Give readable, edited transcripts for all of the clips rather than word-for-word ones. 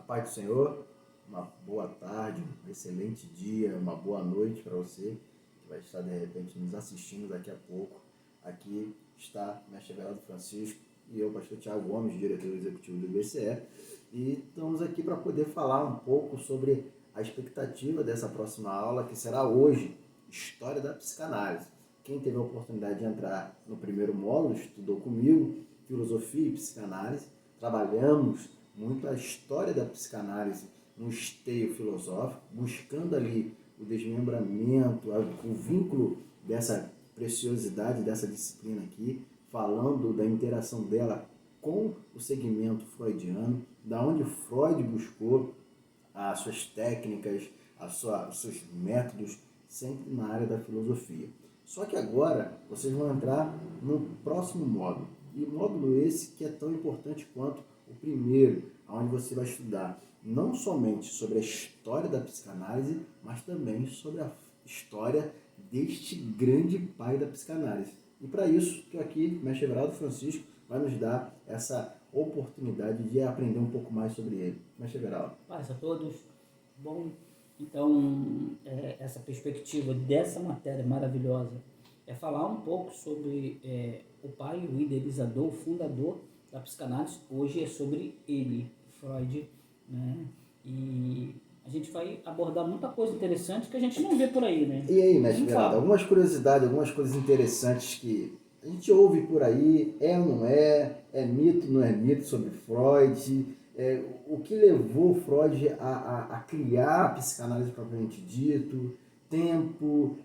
paz do Senhor, uma boa tarde, um excelente dia, uma boa noite para você que vai estar de repente nos assistindo daqui a pouco. Aqui está o mestre Everaldo Francisco e eu, pastor Thiago Gomes, diretor executivo do IBCE, e estamos aqui para poder falar um pouco sobre a expectativa dessa próxima aula, que será hoje, História da Psicanálise. Quem teve a oportunidade de entrar no primeiro módulo, estudou comigo, Filosofia e Psicanálise, trabalhamos muito a história da psicanálise no esteio filosófico, buscando ali o desmembramento, o vínculo dessa preciosidade dessa disciplina aqui, falando da interação dela com o segmento freudiano, da onde Freud buscou as suas técnicas, os seus métodos, sempre na área da filosofia. Só que agora vocês vão entrar no próximo módulo, e módulo esse que é tão importante quanto o primeiro, onde você vai estudar não somente sobre a história da psicanálise, mas também sobre a história deste grande pai da psicanálise. E para isso, estou aqui, mestre Everaldo Francisco, vai nos dar essa oportunidade de aprender um pouco mais sobre ele. Mestre Everaldo. Paz a todos. Bom, então, essa perspectiva dessa matéria maravilhosa é falar um pouco sobre o pai, o idealizador, o fundador da psicanálise. Hoje é sobre ele, Freud, né? E a gente vai abordar muita coisa interessante que a gente não vê por aí, né? E aí, mestre Everaldo, algumas curiosidades, algumas coisas interessantes que a gente ouve por aí, é ou não é mito, não é mito sobre Freud, o que levou Freud a criar a psicanálise propriamente dito, tempo,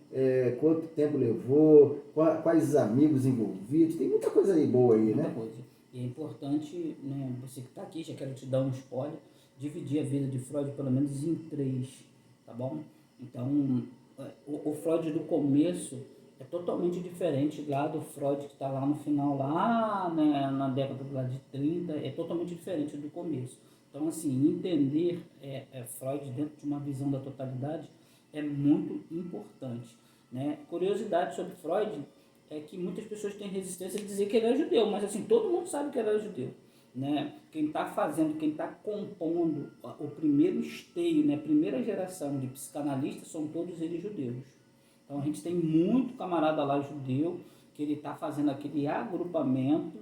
quanto tempo levou, quais os amigos envolvidos, tem muita coisa aí boa aí, muita né? Coisa. E é importante, né, você que está aqui, já quero te dar um spoiler, dividir a vida de Freud pelo menos em 3, tá bom? Então, o Freud do começo é totalmente diferente lá do Freud que está lá no final, lá, né, na década lá de 30, é totalmente diferente do começo. Então, assim, entender Freud dentro de uma visão da totalidade é muito importante, né? Curiosidade sobre Freud é que muitas pessoas têm resistência a dizer que ele é judeu, mas assim, todo mundo sabe que ele é judeu, né? Quem está fazendo, quem está compondo o primeiro esteio, né, a primeira geração de psicanalistas são todos eles judeus. Então a gente tem muito camarada lá judeu que ele está fazendo aquele agrupamento,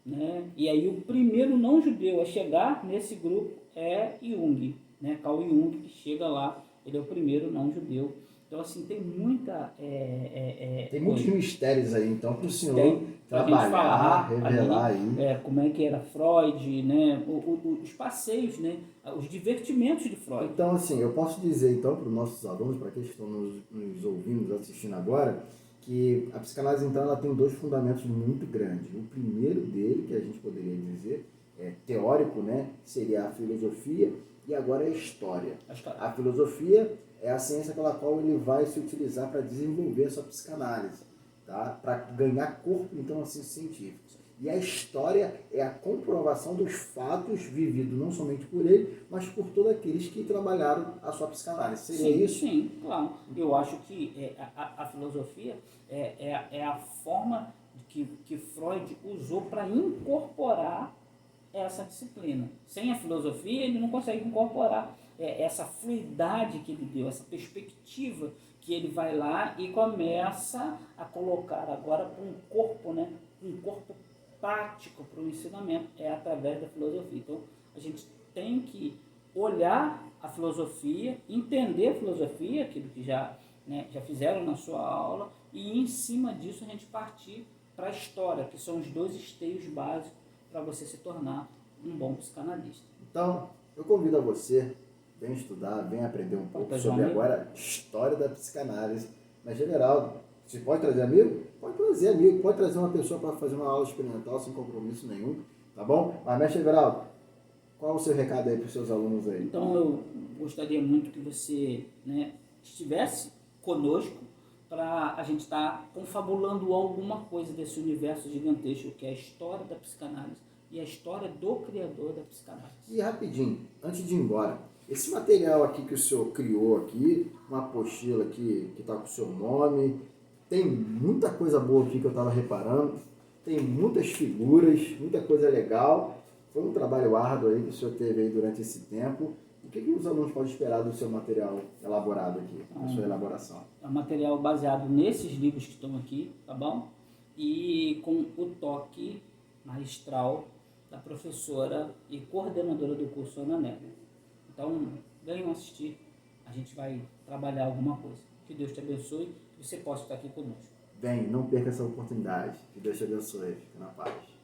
né? E aí o primeiro não judeu a chegar nesse grupo é Jung, né? Carl Jung, que chega lá, ele é o primeiro não judeu. Então, assim, tem muita... Tem muitos mistérios aí, então, para o senhor trabalhar, revelar aí. Como é que era Freud, né? Os passeios, né? Os divertimentos de Freud. Então, assim, eu posso dizer, então, para os nossos alunos, para aqueles que estão nos ouvindo, nos assistindo agora, que a psicanálise, então, ela tem 2 fundamentos muito grandes. O primeiro dele, que a gente poderia dizer, teórico, né? Seria a filosofia, e agora é a história. A filosofia é a ciência pela qual ele vai se utilizar para desenvolver a sua psicanálise, tá? Para ganhar corpo, então, assim, científico. E a história é a comprovação dos fatos vividos não somente por ele, mas por todos aqueles que trabalharam a sua psicanálise. Seria sim, isso? Sim, claro. Eu acho que a filosofia é a forma que Freud usou para incorporar essa disciplina. Sem a filosofia, ele não consegue incorporar essa fluidade que ele deu, essa perspectiva que ele vai lá e começa a colocar agora para um corpo, né? Um corpo prático para o ensinamento, através da filosofia. Então, a gente tem que olhar a filosofia, entender a filosofia, aquilo que já fizeram na sua aula, e em cima disso a gente partir para a história, que são os 2 esteios básicos para você se tornar um bom psicanalista. Então, eu convido a você, vem estudar, vem aprender um pouco sobre agora a história da psicanálise. Mas, Everaldo, você pode trazer amigo? Pode trazer amigo, pode trazer uma pessoa para fazer uma aula experimental sem compromisso nenhum, tá bom? Mas, mestre Everaldo, qual é o seu recado aí para os seus alunos aí? Então, eu gostaria muito que você, né, estivesse conosco para a gente estar confabulando alguma coisa desse universo gigantesco que é a história da psicanálise e a história do criador da psicanálise. E rapidinho, antes de ir embora, esse material aqui que o senhor criou aqui, uma apostila aqui que está com o seu nome, tem muita coisa boa aqui que eu estava reparando, tem muitas figuras, muita coisa legal. Foi um trabalho árduo aí que o senhor teve aí durante esse tempo. O que os alunos podem esperar do seu material elaborado aqui, da sua elaboração? É um material baseado nesses livros que estão aqui, tá bom? E com o toque magistral da professora e coordenadora do curso, Ana Nélia. Então, venham assistir, a gente vai trabalhar alguma coisa. Que Deus te abençoe e você possa estar aqui conosco. Vem, não perca essa oportunidade. Que Deus te abençoe. Fique na paz.